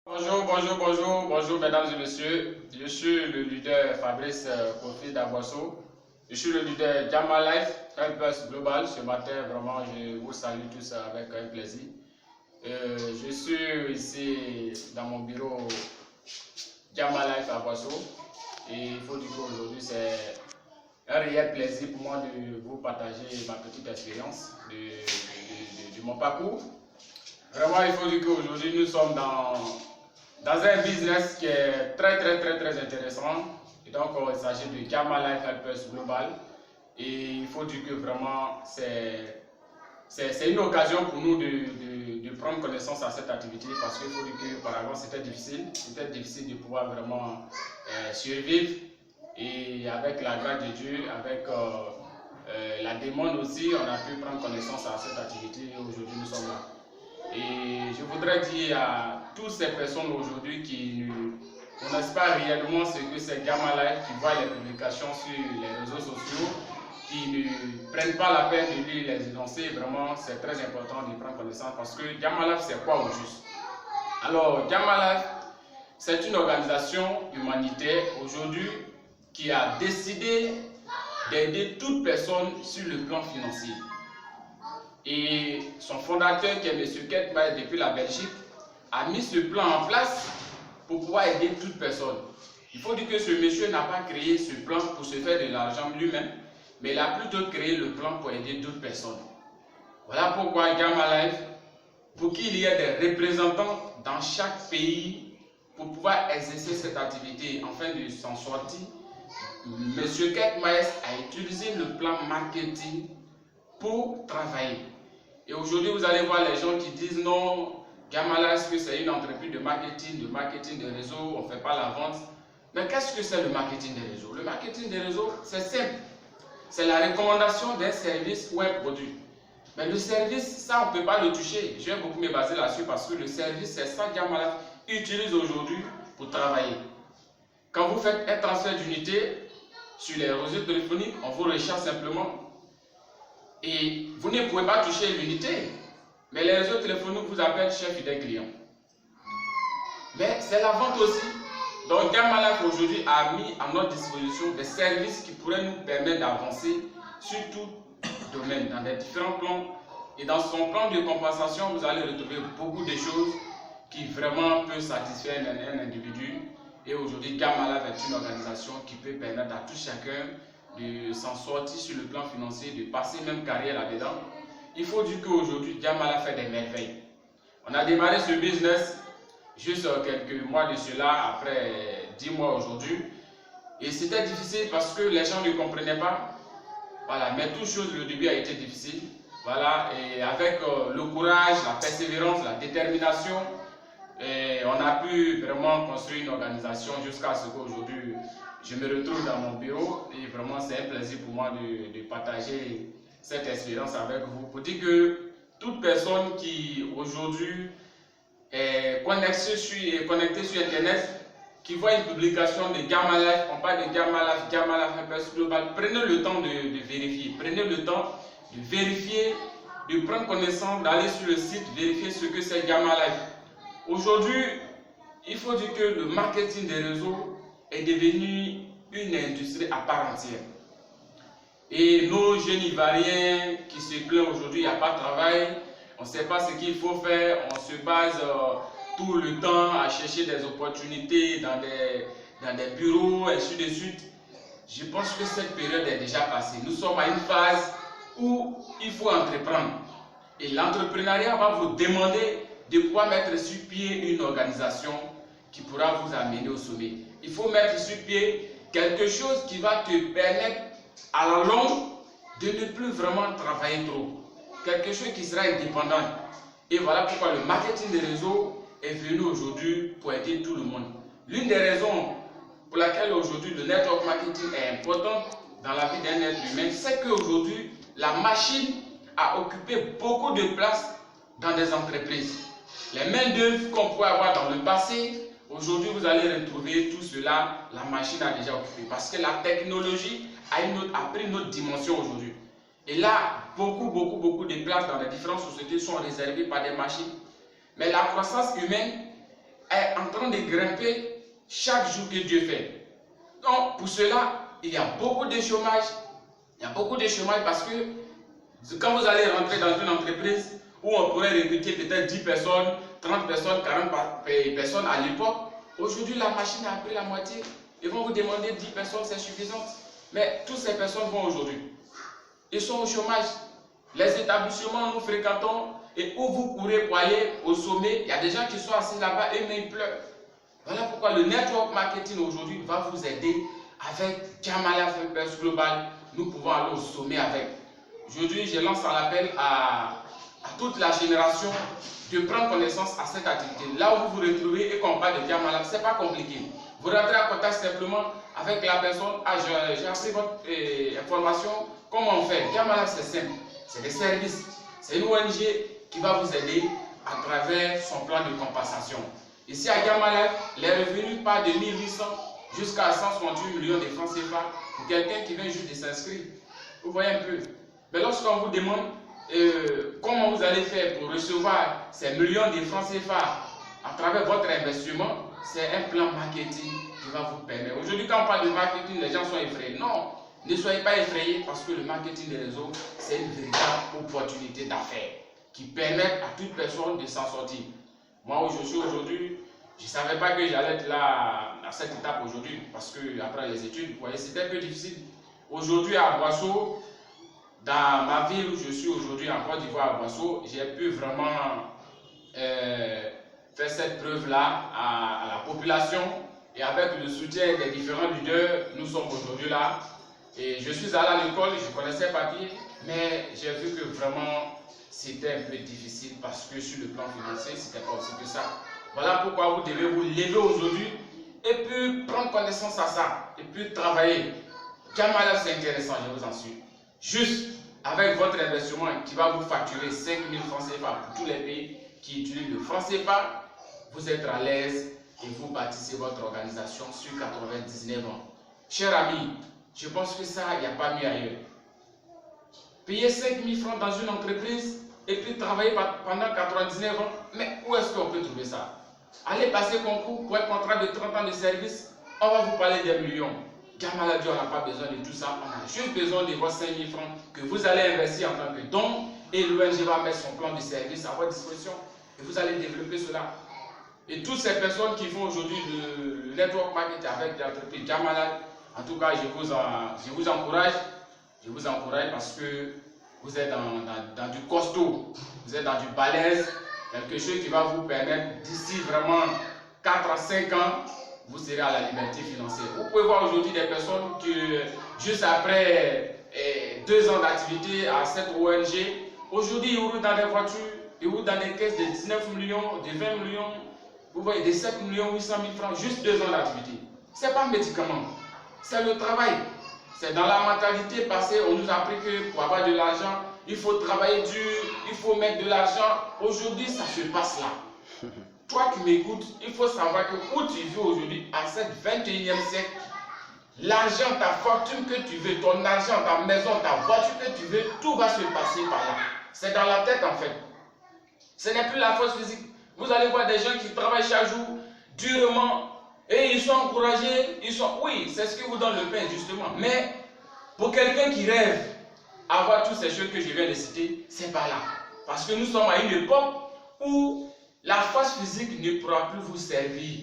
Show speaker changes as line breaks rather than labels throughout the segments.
Bonjour mesdames et messieurs. Je suis le leader Fabrice Kofi d'Abosso. Je suis le leader Gamma Life, Helpers Global. Ce matin, vraiment, je vous salue tous avec un plaisir. Je suis ici dans mon bureau Gamma Life à Bosso. Et il faut dire qu'aujourd'hui, c'est un réel plaisir pour moi de vous partager ma petite expérience de mon parcours. Vraiment, il faut dire qu'aujourd'hui, nous sommes dans un business qui est très intéressant. Et donc, il s'agit de Gamma Life Helpers Global. Et il faut dire que vraiment, c'est une occasion pour nous de prendre connaissance à cette activité parce qu'il faut dire qu'auparavant, c'était difficile de pouvoir vraiment survivre. Et avec la grâce de Dieu, avec la demande aussi, on a pu prendre connaissance à cette activité et aujourd'hui, nous sommes là. Et je voudrais dire à toutes ces personnes aujourd'hui qui ne connaissent pas réellement ce que c'est Gamma Life, qui voient les publications sur les réseaux sociaux, qui ne prennent pas la peine de lire les énoncés, vraiment c'est très important de prendre connaissance parce que Gamma Life c'est quoi au juste? Alors Gamma Life c'est une organisation humanitaire aujourd'hui qui a décidé d'aider toute personne sur le plan financier. Et son fondateur, qui est M. Ketmaer depuis la Belgique, a mis ce plan en place pour pouvoir aider toute personne. Il faut dire que ce monsieur n'a pas créé ce plan pour se faire de l'argent lui-même, mais il a plutôt créé le plan pour aider d'autres personnes. Voilà pourquoi Gamma Life, pour qu'il y ait des représentants dans chaque pays pour pouvoir exercer cette activité afin de s'en sortir, M. Ketmaer a utilisé le plan marketing pour travailler. Et aujourd'hui, vous allez voir les gens qui disent non, Gamma Life, que c'est une entreprise de marketing de réseau, on ne fait pas la vente. Mais qu'est-ce que c'est le marketing des réseaux? Le marketing des réseaux, c'est simple. C'est la recommandation d'un service ou un produit. Mais le service, ça, on ne peut pas le toucher. Je vais beaucoup me baser là-dessus parce que le service, c'est ça que Gamma Life utilise aujourd'hui pour travailler. Quand vous faites un transfert d'unité sur les réseaux téléphoniques, on vous recharge simplement. Et vous ne pouvez pas toucher l'unité, mais les réseaux téléphoniques vous appellent chef fidèle client. Mais c'est la vente aussi. Donc Gamma Life aujourd'hui a mis à notre disposition des services qui pourraient nous permettre d'avancer sur tout domaine, dans les différents plans. Et dans son plan de compensation, vous allez retrouver beaucoup de choses qui vraiment peuvent satisfaire un individu. Et aujourd'hui, Gamma Life est une organisation qui peut permettre à tout chacun de s'en sortir sur le plan financier, de passer même carrière là-dedans. Il faut dire qu'aujourd'hui, Gamma Life fait des merveilles. On a démarré ce business juste quelques mois de cela, après 10 mois aujourd'hui. Et c'était difficile parce que les gens ne comprenaient pas. Voilà, mais toute chose, le début a été difficile. Voilà, et avec le courage, la persévérance, la détermination, on a pu vraiment construire une organisation jusqu'à ce qu'aujourd'hui, je me retrouve dans mon bureau et vraiment c'est un plaisir pour moi de partager cette expérience avec vous. Pour dire que toute personne qui aujourd'hui est connectée sur Internet, qui voit une publication de Gamma Life, on parle de Gamma Life Helpers Global, prenez le temps de vérifier. Prenez le temps de vérifier, de prendre connaissance, d'aller sur le site, vérifier ce que c'est Gamma Life. Aujourd'hui, il faut dire que le marketing des réseaux est devenu une industrie à part entière. Et nos jeunes Ivoiriens qui se plaignent aujourd'hui, il n'y a pas de travail, on ne sait pas ce qu'il faut faire, on se base tout le temps à chercher des opportunités dans des bureaux, et ainsi de suite. Je pense que cette période est déjà passée. Nous sommes à une phase où il faut entreprendre. Et l'entrepreneuriat va vous demander de pouvoir mettre sur pied une organisation qui pourra vous amener au sommet. Il faut mettre sur pied quelque chose qui va te permettre à la longue de ne plus vraiment travailler trop. Quelque chose qui sera indépendant. Et voilà pourquoi le marketing des réseaux est venu aujourd'hui pour aider tout le monde. L'une des raisons pour laquelle aujourd'hui le network marketing est important dans la vie d'un être humain, c'est qu'aujourd'hui la machine a occupé beaucoup de place dans des entreprises. Les main-d'œuvre qu'on pouvait avoir dans le passé, aujourd'hui vous allez retrouver tout cela, la machine a déjà occupé. Parce que la technologie a pris une autre dimension aujourd'hui. Et là, beaucoup de places dans les différentes sociétés sont réservées par des machines. Mais la croissance humaine est en train de grimper chaque jour que Dieu fait. Donc, pour cela, il y a beaucoup de chômage. Il y a beaucoup de chômage parce que quand vous allez rentrer dans une entreprise où on pourrait recruter peut-être 10 personnes, 30 personnes, 40 personnes à l'époque, aujourd'hui la machine a pris la moitié. Ils vont vous demander 10 personnes, c'est suffisant. Mais toutes ces personnes vont aujourd'hui. Ils sont au chômage. Les établissements nous fréquentons et où vous courez pour aller au sommet, il y a des gens qui sont assis là-bas et même ils pleurent. Voilà pourquoi le network marketing aujourd'hui va vous aider avec Jamala Fairbus Global. Nous pouvons aller au sommet avec. Aujourd'hui, je lance un appel à toute la génération de prendre connaissance à cette activité. Là où vous vous retrouvez et qu'on parle de Jamala, ce n'est pas compliqué. Vous rentrez en contact simplement avec la personne. Ah, j'ai appris votre information. Comment on fait? Jamala, c'est simple. C'est des services. C'est une ONG qui va vous aider à travers son plan de compensation. Ici à Jamala, les revenus partent de 1800 jusqu'à 168 millions de francs CFA pour quelqu'un qui vient juste de s'inscrire. Vous voyez un peu. Mais lorsqu'on vous demande comment vous allez faire pour recevoir ces millions de francs CFA à travers votre investissement, c'est un plan marketing qui va vous permettre. Aujourd'hui, quand on parle de marketing, les gens sont effrayés. Non, ne soyez pas effrayés parce que le marketing des réseaux, c'est une véritable opportunité d'affaires qui permet à toute personne de s'en sortir. Moi, où je suis aujourd'hui, je ne savais pas que j'allais être là à cette étape aujourd'hui parce que après les études, vous voyez, c'était un peu difficile. Aujourd'hui, à Boisseau, dans ma ville où je suis aujourd'hui, en Côte d'Ivoire, à Boisseau, j'ai pu vraiment faire cette preuve-là à la population et avec le soutien des différents leaders, nous sommes aujourd'hui là. Et je suis allé à l'école, je connaissais papier, mais j'ai vu que vraiment c'était un peu difficile parce que sur le plan financier, c'était pas aussi que ça. Voilà pourquoi vous devez vous lever aujourd'hui et puis prendre connaissance à ça et puis travailler. Jamala, c'est intéressant, je vous en suis. Juste avec votre investissement qui va vous facturer 5 000 francs CFA pour tous les pays qui utilisent le franc CFA, vous êtes à l'aise et vous bâtissez votre organisation sur 99 ans. Chers amis, je pense que ça, il n'y a pas mieux ailleurs. Payer 5 000 francs dans une entreprise et puis travailler pendant 99 ans, mais où est-ce qu'on peut trouver ça? Allez passer concours pour un contrat de 30 ans de service, on va vous parler des millions. Jamala dit on n'a pas besoin de tout ça, on a juste besoin de vos 5 000 francs que vous allez investir en tant que don et l'ONG va mettre son plan de service à votre disposition et vous allez développer cela. Et toutes ces personnes qui font aujourd'hui le network marketing avec l'entreprise Jamala, en tout cas, je vous encourage parce que vous êtes dans du costaud, vous êtes dans du balèze, quelque chose qui va vous permettre d'ici vraiment 4 à 5 ans, vous serez à la liberté financière. Vous pouvez voir aujourd'hui des personnes qui, juste après 2 ans d'activité à cette ONG, aujourd'hui ils roulent dans des voitures, ils roulent dans des caisses de 19 millions, de 20 millions, vous voyez, de 7 millions 800 000 francs, juste 2 ans d'activité. Ce n'est pas un médicament. C'est le travail. C'est dans la mentalité passée, on nous a appris que pour avoir de l'argent, il faut travailler dur, il faut mettre de l'argent. Aujourd'hui, ça se passe là. Toi qui m'écoutes, il faut savoir que où tu vis aujourd'hui, à cette 21e siècle, l'argent, ta fortune que tu veux, ton argent, ta maison, ta voiture que tu veux, tout va se passer par là. C'est dans la tête en fait. Ce n'est plus la force physique. Vous allez voir des gens qui travaillent chaque jour, durement, et ils sont encouragés, oui, c'est ce qui vous donne le pain justement. Mais pour quelqu'un qui rêve avoir toutes ces choses que je viens de citer, c'est pas là. Parce que nous sommes à une époque où la force physique ne pourra plus vous servir.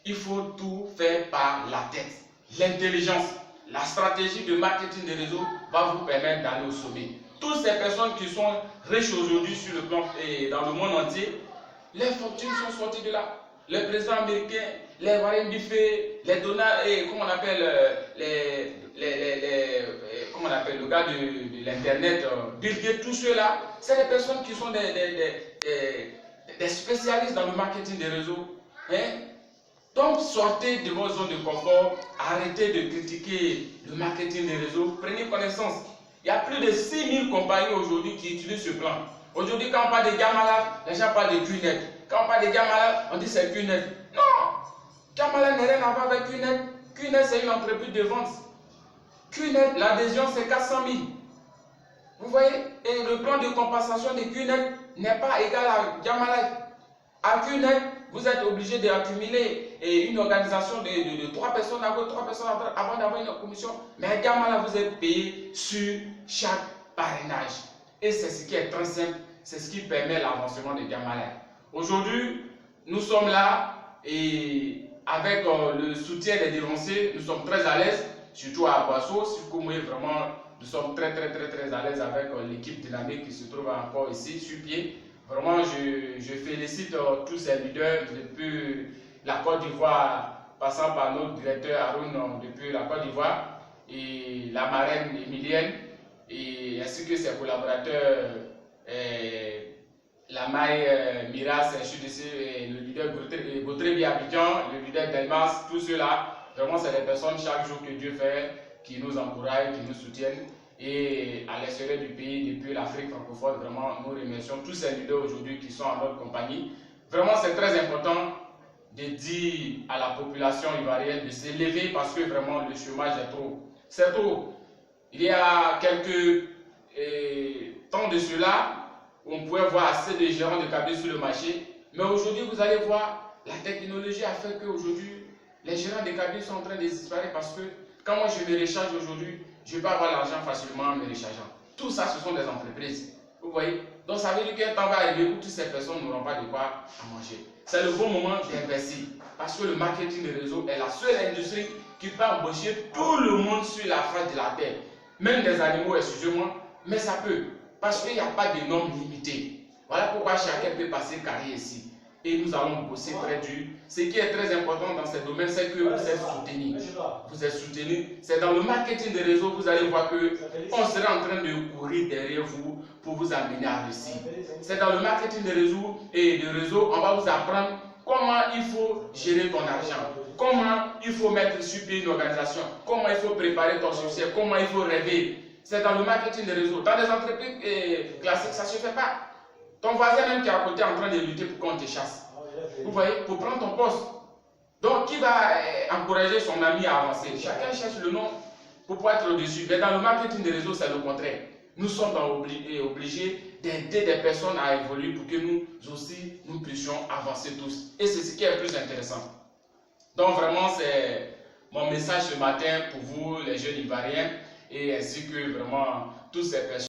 Il faut tout faire par la tête. L'intelligence, la stratégie de marketing des réseaux va vous permettre d'aller au sommet. Toutes ces personnes qui sont riches aujourd'hui sur le plan et dans le monde entier, les fortunes sont sorties de là. Les présidents américains, les Warren Buffett, les Donald, comment on appelle comment on appelle le gars de l'internet, Bill Gates, tous ceux-là, c'est des personnes qui sont des spécialistes dans le marketing des réseaux. Hein? Donc sortez de vos zones de confort, arrêtez de critiquer le marketing des réseaux, prenez connaissance. Il y a plus de 6 000 compagnies aujourd'hui qui utilisent ce plan. Aujourd'hui, quand on parle de Jamala, les gens parlent de QNet. Quand on parle de Jamala, on dit c'est QNet. Non! Jamala n'a rien à voir avec QNet. QNet, c'est une entreprise de vente. QNet, l'adhésion, c'est 400 000. Vous voyez? Et le plan de compensation de QNet n'est pas égal à Jamala. À QNet, Vous êtes obligé d'accumuler une organisation de 3 personnes à gauche, 3 personnes à droite avant d'avoir une commission. Mais à Gamala, vous êtes payé sur chaque parrainage. Et c'est ce qui est très simple, c'est ce qui permet l'avancement de Gamala. Aujourd'hui, nous sommes là et avec le soutien des dénoncés, nous sommes très à l'aise, surtout à Boisseau, vraiment, nous sommes très à l'aise avec l'équipe dynamique qui se trouve encore ici sur pied. Vraiment, je félicite tous ces leaders depuis la Côte d'Ivoire, passant par notre directeur Haroun depuis la Côte d'Ivoire et la marraine Emilienne, et ainsi que ses collaborateurs, la maille Miras, le leader Gautrebi Abidjan, le leader Delmas, tous ceux-là, vraiment c'est des personnes chaque jour que Dieu fait qui nous encouragent, qui nous soutiennent. Et à l'extérieur du pays, depuis l'Afrique francophone, vraiment nous remercions tous ces leaders aujourd'hui qui sont en notre compagnie. Vraiment c'est très important de dire à la population ivoirienne de se lever parce que vraiment le chômage est trop. C'est trop. Il y a quelques temps de cela, on pouvait voir assez de gérants de cabine sur le marché, mais aujourd'hui vous allez voir, la technologie a fait qu'aujourd'hui les gérants de cabine sont en train de disparaître parce que quand moi je me recharge aujourd'hui, je peux avoir l'argent facilement en me rechargeant. Tout ça, ce sont des entreprises. Vous voyez? Donc ça veut dire qu'un temps va arriver où toutes ces personnes n'auront pas de quoi à manger. C'est le bon moment d'investir parce que le marketing de réseau est la seule industrie qui peut embaucher tout le monde sur la face de la terre. Même des animaux, excusez-moi, mais ça peut. Parce qu'il n'y a pas de normes limitées. Voilà pourquoi chacun peut passer carrière ici. Et nous allons bosser très dur. Ce qui est très important dans ce domaine, c'est que vous êtes soutenus. Vous êtes soutenus. C'est dans le marketing des réseaux, vous allez voir qu'on sera en train de courir derrière vous pour vous amener à réussir. C'est dans le marketing des réseaux et de réseaux, on va vous apprendre comment il faut gérer ton argent, comment il faut mettre sur pied une organisation, comment il faut préparer ton succès, comment il faut rêver. C'est dans le marketing des réseaux. Dans les entreprises classiques, ça ne se fait pas. Ton voisin même qui est à côté en train de lutter pour qu'on te chasse. Vous voyez, pour prendre ton poste. Donc, qui va encourager son ami à avancer? Chacun cherche le nom pour pouvoir être au-dessus. Mais dans le marketing des réseaux, c'est le contraire. Nous sommes obligés d'aider des personnes à évoluer pour que nous aussi, nous puissions avancer tous. Et c'est ce qui est le plus intéressant. Donc, vraiment, c'est mon message ce matin pour vous, les jeunes Ivoiriens, et ainsi que vraiment toutes ces personnes.